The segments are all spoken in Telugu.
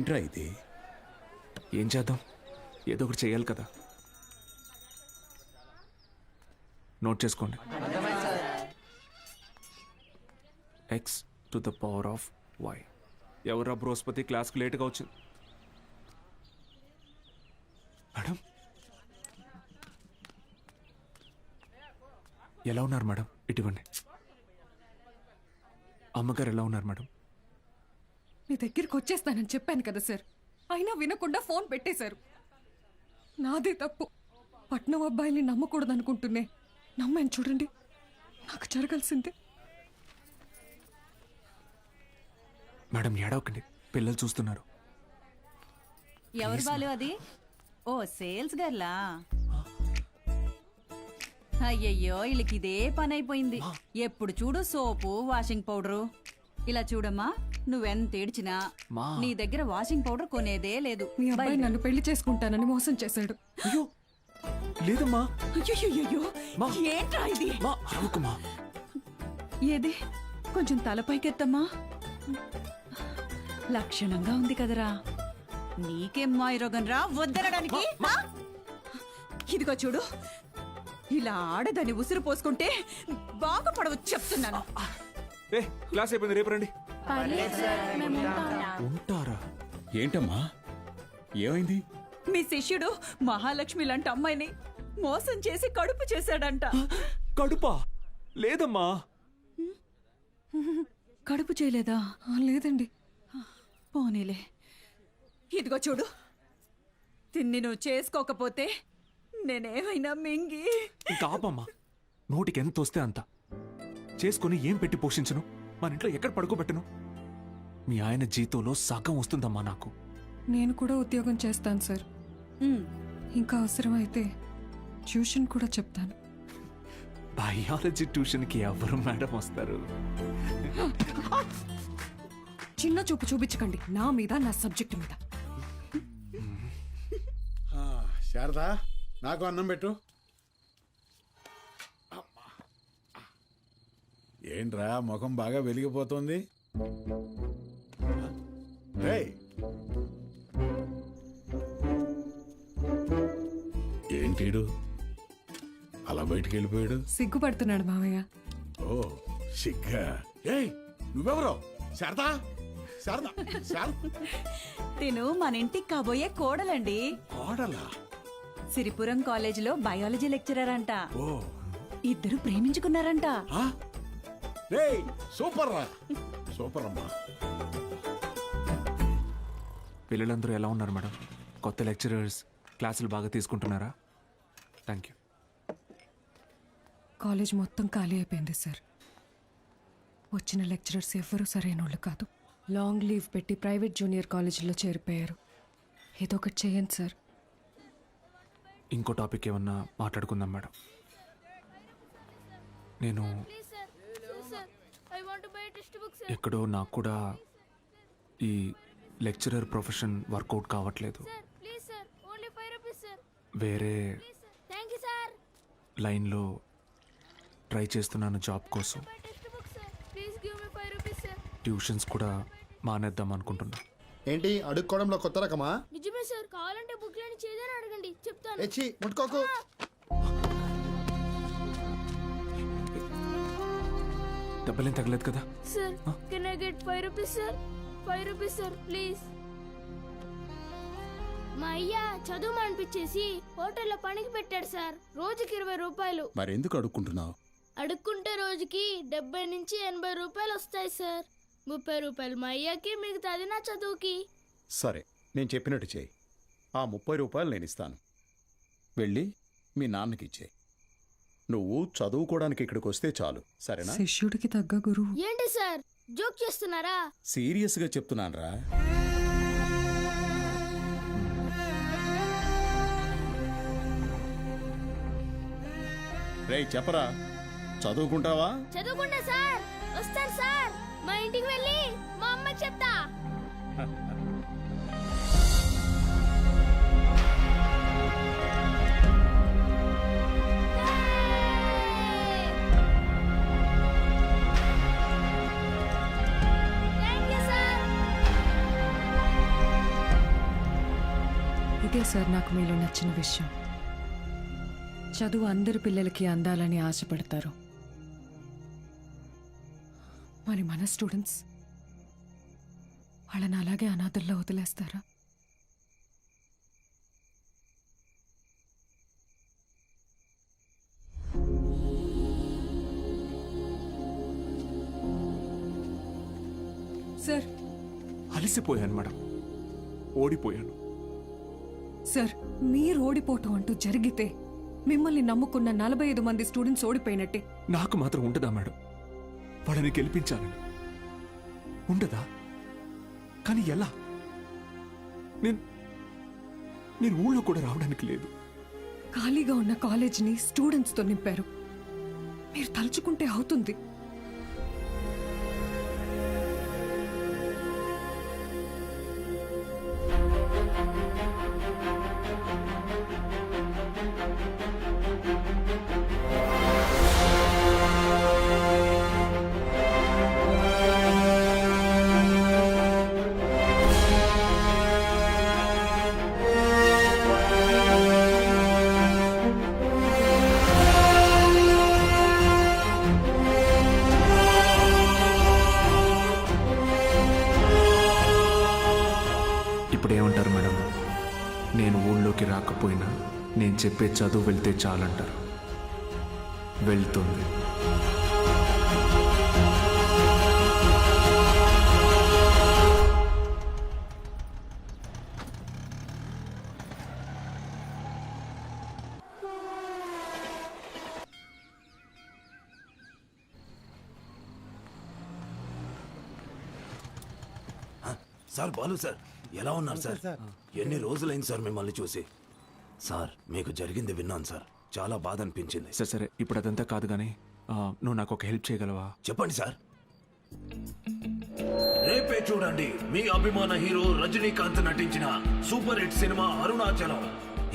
ఏంట్రా ఇది? ఏం చేద్దాం, ఏదో ఒకటి చేయాలి కదా. నోట్ చేసుకోండి. x⁴y. ఎవరా బృహస్పతి క్లాస్కి లేట్గా వచ్చింది? మేడం ఎలా ఉన్నారు మేడం? ఇటువంటి అమ్మగారు ఎలా ఉన్నారు మేడం? మీ దగ్గరికి వచ్చేస్తానని చెప్పాను కదా సార్, అయినా వినకుండా ఫోన్ పెట్టేశారు. నాదే తప్పు. పట్నం అబ్బాయిని నమ్మకూడదు అనుకుంటున్నే నమ్మాను చూడండి. నాకు జరగాల్సిందే. మేడం ఏడవకండి, పిల్లలు చూస్తున్నారు. ఎవరు బాలు అది? ఓ సేల్స్ గర్లా. అయ్యయ్యో, వీళ్ళకి ఇదే పని అయిపోయింది. ఎప్పుడు చూడు సోపు, వాషింగ్ పౌడరు. ఇలా చూడమ్మా, నువ్వెంత ఏడ్చినా నీ దగ్గర వాషింగ్ పౌడర్ కొనేదే లేదు. మీ అబ్బాయి నన్ను పెళ్లి చేసుకుంటానని మోసం చేశాడు. అయ్యో లేదమ్మా. అయ్యో, ఏంట్రా ఇది? ఏది కొంచెం తలపైకెత్తమ్మా. లక్షణంగా ఉంది కదరా. నీకేం మాయరోగం రా వద్దనడానికి? ఇదిగో చూడు, ఇలా ఆడదని ఉసురు పోసుకుంటే బాగుపడవచ్చు చెప్తున్నాను. క్లాస్ అయిపోయింది, రేపు రండి. ఉంటారా? ఏంటమ్మా ఏమైంది? మీ శిష్యుడు మహాలక్ష్మి లాంటి అమ్మాయిని మోసం చేసి కడుపు చేశాడంట. కడుపా? లేదమ్మా. కడుపు చేయలేదా? లేదండి. పోనీలే. ఇదిగో చూడు, తిన్ని నువ్వు చేసుకోకపోతే నేనేమైనా మింగి. ఇంకా ఆపమ్మా. నోటికి ఎంత వస్తే అంత చేసుకుని ఏం పెట్టి పోషించను? మన ఇంట్లో ఎక్కడ పడుకోబెట్టను? మీ ఆయన జీతంలో సగం వస్తుందమ్మా నాకు. నేను కూడా ఉద్యోగం చేస్తాను సార్. ఇంకా అవసరమైతే ట్యూషన్ కూడా చెప్తాను. బయాలజీ ట్యూషన్కి ఎవరు మేడం వస్తారు? చిన్న చూపు చూపించకండి నా మీద, నా సబ్జెక్ట్ మీద. శారదా, నాకు అన్నం పెట్టు. ఏంట్రా ముఖం బాగా వెలిగిపోతుంది? ఏంటీడు అలా బయటికి వెళ్ళిపోయాడు? సిగ్గుపడుతున్నాడు మావయ్య. ఓ సిగ్గా? ఏయ్ నువ్వెవరో? శారదా, శారదా, తిను మన ఇంటికి కాబోయే కోడలండి. కోడలా? సిరిపురం కాలేజీలో బయాలజీ లెక్చరర్ అంట. ఓ, ఇద్దరు ప్రేమించుకున్నారంట. సూపర్ రా, సూపర్ అమ్మా. పిల్లలందరూ ఎలా ఉన్నారు మేడం? కొత్త లెక్చరర్స్ క్లాసులు బాగా తీసుకుంటున్నారా? Thank you. కాలేజ్ మొత్తం ఖాళీ అయిపోయింది సార్. వచ్చిన లెక్చరర్స్ ఎవ్వరూ సరైన వాళ్ళు కాదు. లాంగ్ లీవ్ పెట్టి ప్రైవేట్ జూనియర్ కాలేజీలో చేరిపోయారు. ఏదో ఒకటి చేయండి సార్. ఇంకో టాపిక్ ఏమన్నా మాట్లాడుకుందాం మేడం. నేను ఎక్కడో నాకు కూడా ఈ లెక్చరర్ ప్రొఫెషన్ వర్కౌట్ కావట్లేదు. వేరే లైన్లో ట్రై చేస్తున్నాను జాబ్ కోసం. ట్యూషన్స్ కూడా మానేద్దాం అనుకుంటున్నా. ఏంటి అడుక్కోవడంలో కొత్త రకమా? నిజమే సార్, కావాలంటే బుక్ లేని చేదని అడగండి, చెప్తాను. ఎచ్చి ముట్టుకోకు. దెబ్బలేం తగలేదు కదా? Sir can I get 5 rupees sir? 5 rupees sir please. మా అయ్య చదువు మానిపించేసి హోటల్లో పనికి పెట్టాడు సార్. రోజుకి 20 రూపాయలు. మరెందుకు అడుక్కుంటున్నావు? అడుక్కుంటే రోజుకి 70 నుంచి 80 రూపాయలు వస్తాయి సార్. 30 రూపాయలు మా అయ్యకి, మిగతాది నా చదువుకి. సరే, నేను చెప్పినట్టు చేయి. ఆ 30 రూపాయలు నేను ఇస్తాను. వెళ్ళి మీ నాన్నకి ఇచ్చేయి. నువ్వు చదువుకోవడానికి ఇక్కడికి వస్తే చాలు, సరేనా? శిష్యుడికి తగ్గ గురువు. ఏంటి సార్ జోక్ చేస్తున్నారా? సీరియస్గా చెప్తున్నానురా. రేయ్ చెప్పరా, చదువుకుంటావా? చదువుకుంటా సార్. వస్తాను సార్. మా ఇంటికి వెళ్ళి మా అమ్మకి చెప్తా. ఇదే సార్ నాకు మీలో నచ్చిన విషయం. చదువు అందరి పిల్లలకి అందాలని ఆశపడతారు. మరి మన స్టూడెంట్స్ వాళ్ళని అలాగే అనాథల్లో వదిలేస్తారా? సార్ అలసిపోయాను మేడం, ఓడిపోయాను. సార్, మీరు ఓడిపోవటం అంటూ జరిగితే మిమ్మల్ని నమ్ముకున్న 45 మంది స్టూడెంట్స్ ఓడిపోయినట్టే. నాకు మాత్రం ఉండదా మేడం వాళ్ళని గెలిపించాలని? ఉండదా? కానీ ఎలా? నేను ఊళ్ళో కూడా రావడానికి లేదు. ఖాళీగా ఉన్న కాలేజీని స్టూడెంట్స్తో నింపారు. మీరు తలుచుకుంటే అవుతుంది. ఇప్పుడేమంటారు మేడం? నేను ఊళ్ళోకి రాకపోయినా నేను చెప్పే చదువు వెళ్తే చాలంటారు. వెళ్తుంది. సార్, బాలు సార్, ఎలా ఉన్నారు సార్? ఎన్ని రోజులైంది సార్ మిమ్మల్ని చూసి. సార్, మీకు జరిగింది విన్నాను సార్, చాలా బాధ అనిపించింది. సరే సరే, ఇప్పుడు అదంతా కాదు కానీ నువ్వు నాకు ఒక హెల్ప్ చేయగలవా? చెప్పండి సార్. రేపే చూడండి మీ అభిమాన హీరో రజనీకాంత్ నటించిన సూపర్ హిట్ సినిమా అరుణాచలం.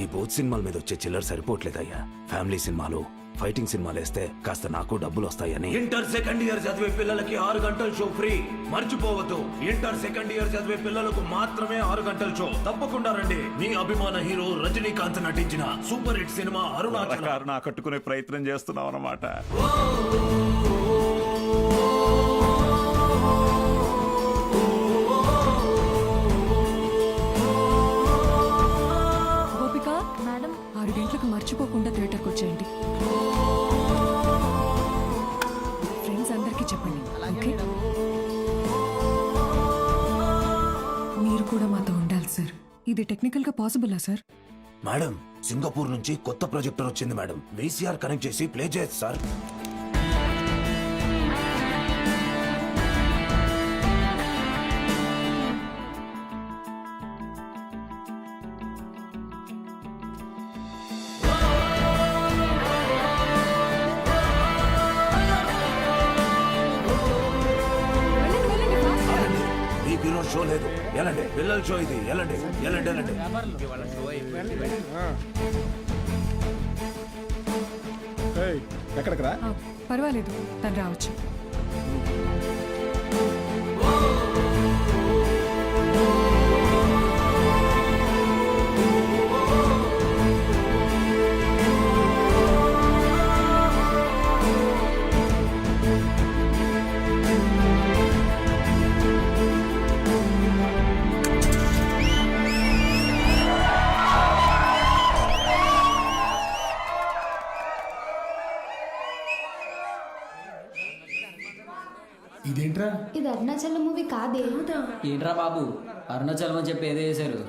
ఈ బూత్ సినిమాల మీద వచ్చే చిల్లర సరిపోవట్లేదయ్యా. ఫ్యామిలీ సినిమాలు, ఫైటింగ్ సినిమాలు వేస్తే కాస్త నాకు డబ్బులు వస్తాయని. ఇంటర్ సెకండ్ ఇయర్ చదివే పిల్లలకి 6 గంటల షో ఫ్రీ. మర్చిపోవద్దు, ఇంటర్ సెకండ్ ఇయర్ చదివే పిల్లలకు మాత్రమే 6 గంటల షో. తప్పకుండా రండి. మీ అభిమాన హీరో రజనీకాంత్ నటించిన సూపర్ హిట్ సినిమా అరుణాచలం. నా కట్టుకునే ప్రయత్నం చేస్తున్నావు అన్నమాట. గోపిక మేడం, 6 గంటలకు మర్చిపోకుండా థియేటర్కి వచ్చేయండి. ఫ్రెండ్స్ అందరికీ చెప్పండి, ఓకే? మీరు కూడా మాతో ఉండాలి సార్. ఇది టెక్నికల్ గా పాసిబులా సార్? మేడం, సింగపూర్ నుంచి కొత్త ప్రొజెక్టర్ వచ్చింది మేడం. VCR కనెక్ట్ చేసి ప్లే చేయొచ్చు సార్. మీకు ఈరోజు షో లేదు, ఎలాంటి పిల్లల షో ఇది. ఎలాంటి ఎలాంటి ఎలాంటి ఎక్కడికి రా? పర్వాలేదు, తను రావచ్చు. ఇదేంట్రా? ఇది అరుణాచలం మూవీ కాదే. ఏంట్రా బాబు, అరుణాచలం అని చెప్పి ఏదో చేశారు.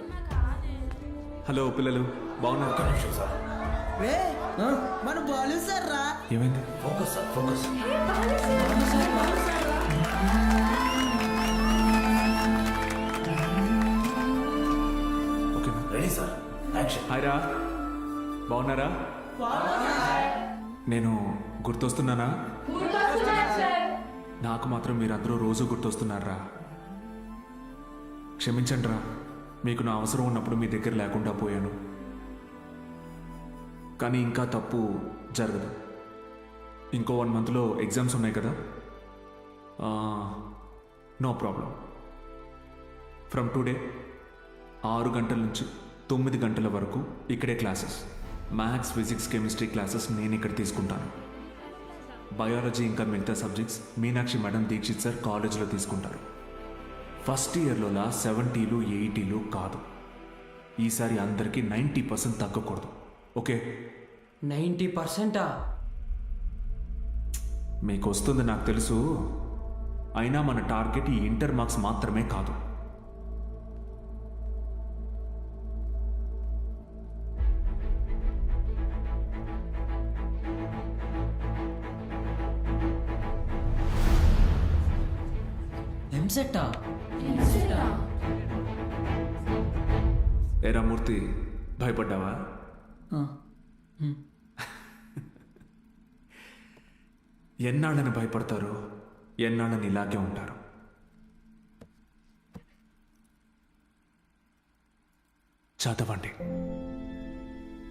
హలో పిల్లలు, బాగున్నారు? మన బాలు సార్ రా. ఏమైంది? Focus sir, focus. ఓకేనా? Ready sir, action. హాయ్ రా, బాగున్నారా? నేను గుర్తొస్తున్నానా? నాకు మాత్రం మీరందరూ రోజు గుర్తొస్తున్నారా? క్షమించండి రా, మీకు నా అవసరం ఉన్నప్పుడు మీ దగ్గర లేకుండా పోయాను. కానీ ఇంకా తప్పు జరగదు. ఇంకో 1 మంత్లో ఎగ్జామ్స్ ఉన్నాయి కదా. No problem. ఫ్రమ్ టుడే 6 గంటల నుంచి 9 గంటల వరకు ఇక్కడే classes. Maths, physics, chemistry classes నేను ఇక్కడ తీసుకుంటాను. బయాలజీ ఇంకా మిగతా subjects Meenakshi madam, Dixit sir కాలేజీలో తీసుకుంటారు. ఫస్ట్ ఇయర్లోలా 70లు 80లు కాదు. ఈసారి అందరికీ 90% తగ్గకూడదు. ఓకే? 90%? మీకు వస్తుంది నాకు తెలుసు. అయినా మన టార్గెట్ ఈ ఇంటర్ మార్క్స్ మాత్రమే కాదు. ఎంసెట్టా? ఏరా మూర్తి, భయపడ్డావా? ఎన్నాళ్ళని భయపడతారు, ఎన్నాళ్ళని ఇలాగే ఉంటారు. చదవండి.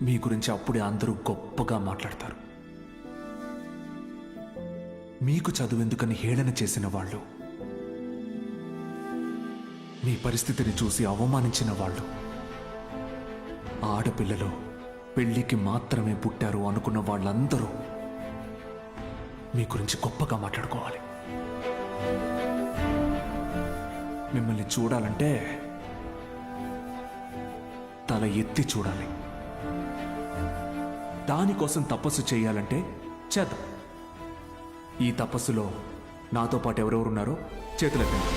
మీ గురించి అప్పుడే అందరూ గొప్పగా మాట్లాడతారు. మీకు చదువెందుకని హేళన చేసిన వాళ్ళు, మీ పరిస్థితిని చూసి అవమానించిన వాళ్ళు, ఆడపిల్లలు పెళ్లికి మాత్రమే పుట్టారు అనుకున్న వాళ్ళందరూ మీ గురించి గొప్పగా మాట్లాడుకోవాలి. మిమ్మల్ని చూడాలంటే తల ఎత్తి చూడాలి. దానికోసం తపస్సు చేయాలంటే చేద్దాం. ఈ తపస్సులో నాతో పాటు ఎవరెవరున్నారో చేతులెత్తండి.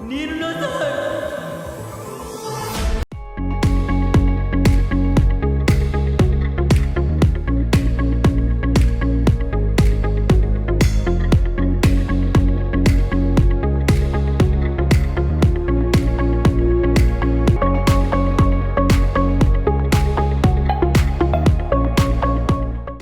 నేను